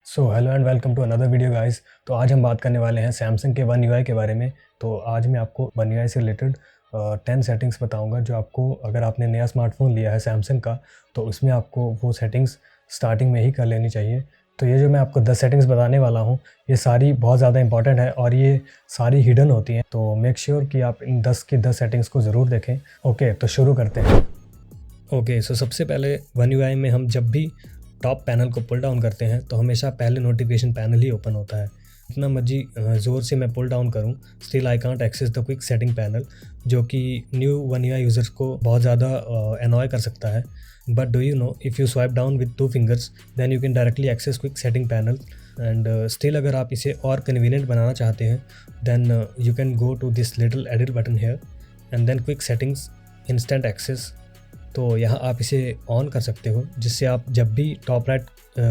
So hello and welcome to another video guys. तो आज हम बात करने वाले हैं सैमसंग के वन UI के बारे में। तो आज मैं आपको वन UI से रिलेटेड 10 सेटिंग्स बताऊंगा जो आपको, अगर आपने नया स्मार्टफोन लिया है सैमसंग का, तो उसमें आपको वो सेटिंग्स स्टार्टिंग में ही कर लेनी चाहिए। तो ये जो मैं आपको 10 सेटिंग्स बताने वाला हूँ, ये सारी बहुत ज़्यादा इंपॉर्टेंट है और ये सारी हिडन होती हैं। तो मेक श्योर कि आप इन 10 की 10 सेटिंग्स को ज़रूर देखें। ओके, तो शुरू करते हैं। ओके, सो सबसे पहले वन UI में हम जब भी टॉप पैनल को पुल डाउन करते हैं तो हमेशा पहले नोटिफिकेशन पैनल ही ओपन होता है। इतना मर्जी ज़ोर से मैं पुल डाउन करूं, still I can't access the quick setting panel, जो कि न्यू वन UI यूज़र्स को बहुत ज़्यादा एनॉय कर सकता है। But do you know, if you swipe down with 2 fingers then you can directly access quick setting panel. And still अगर आप इसे और कन्वीनियंट बनाना चाहते हैं then you can go to this little edit button here and then quick settings instant access. तो यहाँ आप इसे ऑन कर सकते हो, जिससे आप जब भी टॉप राइट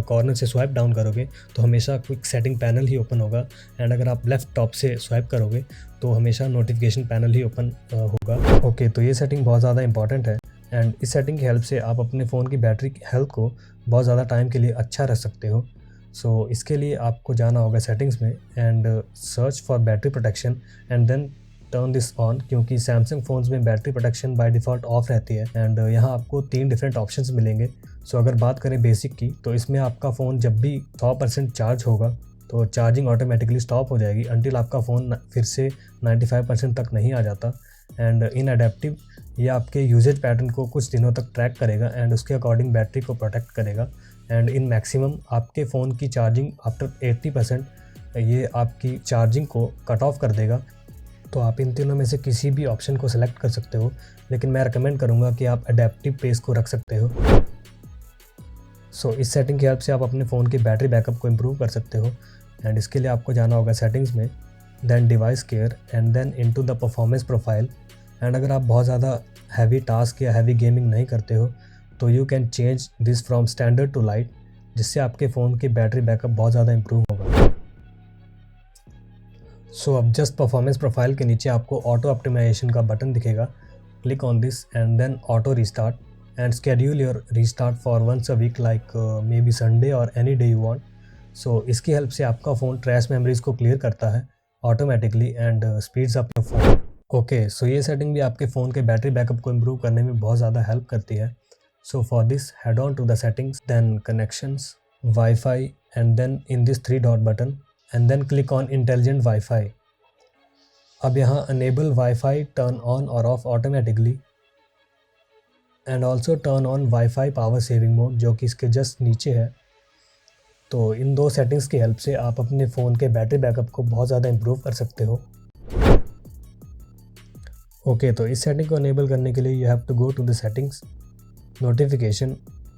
कॉर्नर से स्वाइप डाउन करोगे तो हमेशा क्विक सेटिंग पैनल ही ओपन होगा। एंड अगर आप लेफ़्ट टॉप से स्वाइप करोगे तो हमेशा नोटिफिकेशन पैनल ही ओपन होगा। ओके, तो ये सेटिंग बहुत ज़्यादा इंपॉर्टेंट है एंड इस सेटिंग की हेल्प से आप अपने फ़ोन की बैटरी हेल्थ को बहुत ज़्यादा टाइम के लिए अच्छा रख सकते हो। सो इसके लिए आपको जाना होगा सेटिंग्स में and search for battery protection and then turn this on, क्योंकि सैमसंग फ़ोन्स में battery protection by default off रहती है। एंड यहाँ आपको 3 डिफरेंट ऑप्शंस मिलेंगे। सो अगर बात करें बेसिक की, तो इसमें आपका फ़ोन जब भी 100% चार्ज होगा तो चार्जिंग ऑटोमेटिकली स्टॉप हो जाएगी अंटिल आपका फ़ोन फिर से 95% तक नहीं आ जाता। एंड इन अडेप्टिव, ये आपके यूजेज पैटर्न को कुछ दिनों तक ट्रैक करेगा एंड उसके अकॉर्डिंग बैटरी को प्रोटेक्ट करेगा। एंड इन मैक्सिमम आपके फ़ोन की चार्जिंग आफ्टर 80% ये आपकी चार्जिंग को कट ऑफ कर देगा। तो आप इन तीनों में से किसी भी ऑप्शन को सिलेक्ट कर सकते हो, लेकिन मैं रिकमेंड करूँगा कि आप अडेप्टिव पेस को रख सकते हो। सो इस सेटिंग की हेल्प से आप अपने फ़ोन की बैटरी बैकअप को इम्प्रूव कर सकते हो। एंड इसके लिए आपको जाना होगा सेटिंग्स में, then device care and then into the performance profile. And अगर आप बहुत ज़्यादा हैवी टास्क या हैवी गेमिंग नहीं करते हो तो you can change this from standard to light, जिससे आपके फ़ोन की बैटरी बैकअप बहुत ज़्यादा इम्प्रूव होगा। सो अब जस्ट परफॉर्मेंस प्रोफाइल के नीचे आपको ऑटो ऑप्टिमाइजेशन का बटन दिखेगा। Click on this and then auto restart and schedule your restart for once a week, like maybe Sunday और any day you want. So इसकी help से आपका phone trash memories को clear करता है automatically and speeds up your phone. Okay, so ये setting भी आपके फ़ोन के बैटरी बैकअप को इम्प्रूव करने में बहुत ज़्यादा हेल्प करती है। So for this head on to the settings, then connections, wifi and then in this 3 dot button and then click on intelligent wifi. अब यहाँ अनेबल वाईफाई टर्न ऑन और off automatically and also turn on wifi power saving mode, जो कि इसके just नीचे है। तो इन 2 settings की हेल्प से आप अपने फ़ोन के बैटरी बैकअप को बहुत ज़्यादा इम्प्रूव कर सकते हो। ओके, तो इस सेटिंग को अनेबल करने के लिए you have to go to the settings, notification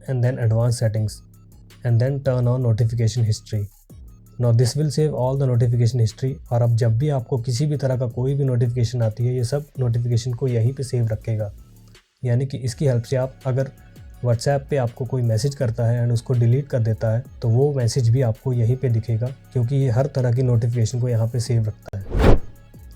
and then advance settings and then turn on notification history. Now this will save all the notification history. और अब जब भी आपको किसी भी तरह का कोई भी नोटिफिकेशन आती है, ये सब नोटिफिकेशन को यहीं पे सेव रखेगा। यानी कि इसकी हेल्प से आप अगर व्हाट्सएप पे आपको कोई मैसेज करता है एंड उसको डिलीट कर देता है तो वो मैसेज भी आपको यहीं पे दिखेगा, क्योंकि ये हर तरह की नोटिफिकेशन को यहाँ पे सेव रखता है।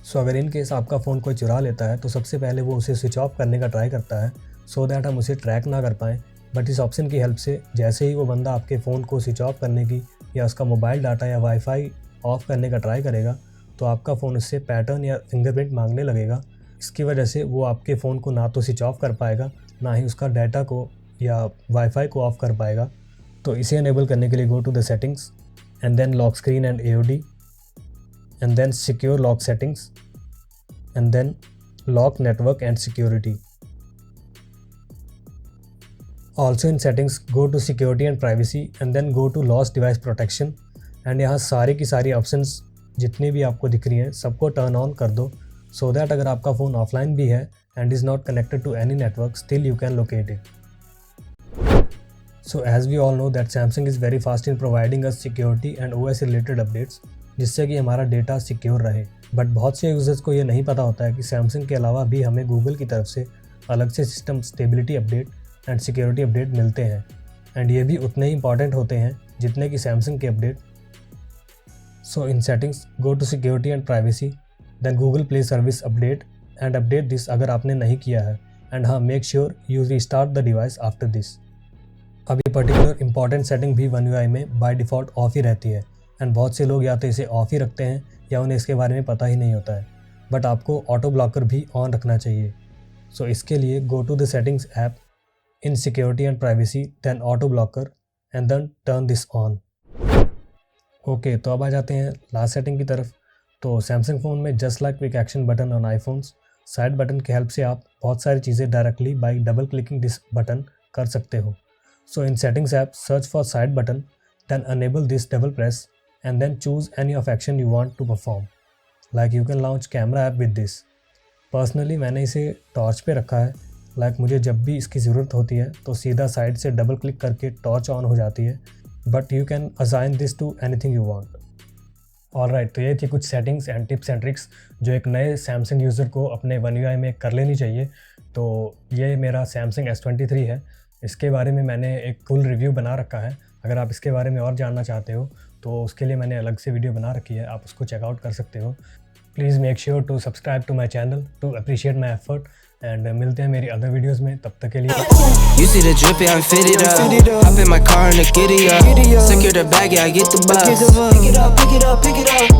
सो अगर इन केस आपका फ़ोन कोई चुरा लेता है तो सबसे पहले वो उसे स्विच ऑफ करने का ट्राई करता है, सो दैट हम उसे ट्रैक ना कर पाएँ। बट इस ऑप्शन की हेल्प से जैसे ही वो बंदा आपके फ़ोन को स्विच ऑफ करने की या उसका मोबाइल डाटा या वाईफाई ऑफ करने का ट्राई करेगा तो आपका फ़ोन उससे पैटर्न या फिंगरप्रिंट मांगने लगेगा। इसकी वजह से वो आपके फ़ोन को ना तो स्विच ऑफ कर पाएगा, ना ही उसका डाटा को या वाईफाई को ऑफ कर पाएगा। तो इसे अनेबल करने के लिए go to the settings and then lock screen and AOD and then secure lock settings and then lock network and security. Also in settings go to security and privacy and then go to lost device protection. And यहाँ सारी की सारी options जितनी भी आपको दिख रही हैं सबको टर्न ऑन कर दो, सो दैट अगर आपका फ़ोन ऑफलाइन भी है and is not connected to any network, still you can locate it. So as we all know that Samsung is very fast in providing us security and OS related updates, जिससे कि हमारा data secure रहे। But बहुत से users को ये नहीं पता होता है कि सैमसंग के अलावा भी हमें गूगल की तरफ से अलग से system stability update and security update मिलते हैं, एंड ये भी उतने ही इंपॉर्टेंट होते हैं जितने कि सैमसंग के update. So in settings go to security and privacy, then Google play service update and update this अगर आपने नहीं किया है। एंड हाँ, make sure you restart the device after this. अब ये पर्टिकुलर इंपॉर्टेंट सेटिंग भी वन UI में बाय डिफ़ॉल्ट ऑफ ही रहती है एंड बहुत से लोग या तो इसे ऑफ ही रखते हैं या उन्हें इसके बारे में पता ही नहीं होता है, बट आपको ऑटो ब्लॉकर भी ऑन रखना चाहिए। सो इसके लिए go to the settings app in security and privacy, then auto blocker and then turn this on. Okay, तो अब आ जाते हैं लास्ट सेटिंग की तरफ। तो सैमसंग फ़ोन में just like quick action button on iPhones, side button की help से आप बहुत सारी चीज़ें directly by double clicking this button कर सकते हो। So in settings app search for side button, then enable this double press and then choose any of action you want to perform, like you can launch camera app with this. Personally मैंने इसे torch पे रखा है, like मुझे जब भी इसकी ज़रूरत होती है तो सीधा साइड से डबल क्लिक करके टॉर्च ऑन हो जाती है, but you can assign this to anything you want. Alright, तो ये थी कुछ settings and tips and tricks जो एक नए सैमसंग यूज़र को अपने वन UI में कर लेनी चाहिए। तो ये मेरा सैमसंग S23 है, इसके बारे में मैंने एक फुल रिव्यू बना रखा है। अगर आप इसके बारे में और जानना चाहते हो तो उसके लिए मैंने अलग से वीडियो बना रखी है, आप उसको चेकआउट कर सकते हो। Please make sure to subscribe to my channel to appreciate my effort and मिलते हैं मेरी अदर वीडियोज़ में, तब तक के लिए। You see the drippy, I'm fitted up. Hop in my car and the giddy up. Secure the bag, yeah, I get the bus. Pick it up, pick it up, pick it up.